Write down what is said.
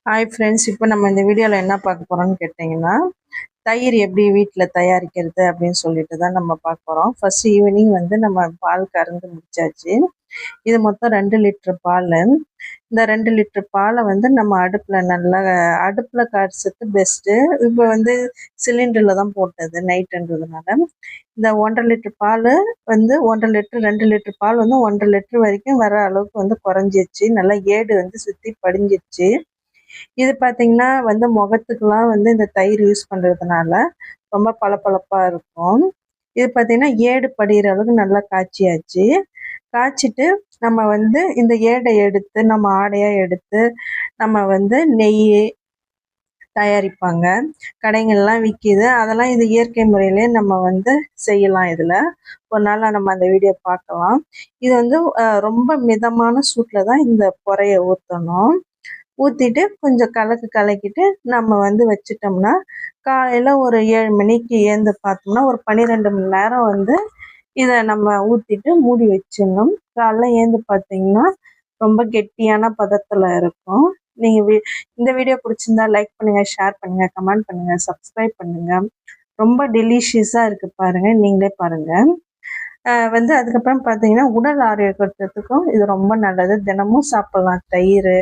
Hi friends, இப்போ நம்ம இந்த வீடியோவில் என்ன பார்க்க போகிறோம்னு கேட்டிங்கன்னா, தயிர் எப்படி வீட்டில் தயாரிக்கிறது அப்படின்னு சொல்லிட்டு தான் நம்ம பார்க்க போகிறோம். ஃபஸ்ட்டு ஈவினிங் நம்ம பால் கறந்து முடிச்சாச்சு. இது மொத்தம் 2 லிட்டர் பால். இந்த 2 லிட்டர் பாலை நம்ம அடுப்பில் காய்ச்சது பெஸ்ட்டு. இப்போ சிலிண்டரில் தான் போட்டது நைட்டுன்றதுனால. இந்த 1.5 லிட்டர் பால் 1.5 லிட்டர் 2 லிட்டர் பால் 1.5 லிட்டர் வரைக்கும் வர அளவுக்கு குறைஞ்சிச்சு. நல்லா ஏடு சுற்றி படிஞ்சிச்சு. இது பார்த்தீங்கன்னா முகத்துக்குலாம் இந்த தயிர் யூஸ் பண்ணுறதுனால ரொம்ப பளபளப்பா இருக்கும். இது பார்த்தீங்கன்னா ஏடு படிகிற அளவுக்கு நல்லா காய்ச்சியாச்சு. காய்ச்சிட்டு நம்ம இந்த ஏடை எடுத்து நம்ம ஆடையாக எடுத்து நம்ம நெய் தயாரிப்பாங்க. கடைங்கள்லாம் விற்கிது. அதெல்லாம் இது இயற்கை முறையிலே நம்ம செய்யலாம். இதில் ஒரு நாள் நம்ம அந்த வீடியோ பார்க்கலாம். இது ரொம்ப மிதமான சூட்டில் தான் இந்த பொறையை ஊற்றணும். ஊற்றிட்டு கொஞ்சம் கலக்கிட்டு நம்ம வச்சிட்டோம்னா காலையில் ஒரு 7 மணிக்கு ஏந்து பார்த்தோம்னா ஒரு 12 மணி நேரம் இதை நம்ம ஊற்றிட்டு மூடி வச்சிடணும். காலைல ஏந்து பார்த்தீங்கன்னா ரொம்ப கெட்டியான பதத்தில் இருக்கும். நீங்கள் இந்த வீடியோ பிடிச்சிருந்தா லைக் பண்ணுங்கள், ஷேர் பண்ணுங்கள், கமெண்ட் பண்ணுங்கள், சப்ஸ்கிரைப் பண்ணுங்கள். ரொம்ப டெலிஷியஸாக இருக்குது பாருங்கள், நீங்களே பாருங்கள். அதுக்கப்புறம் பார்த்தீங்கன்னா உடல் ஆரோக்கியத்துக்கும் இது ரொம்ப நல்லது. தினமும் சாப்பிட்லாம் தயிர்.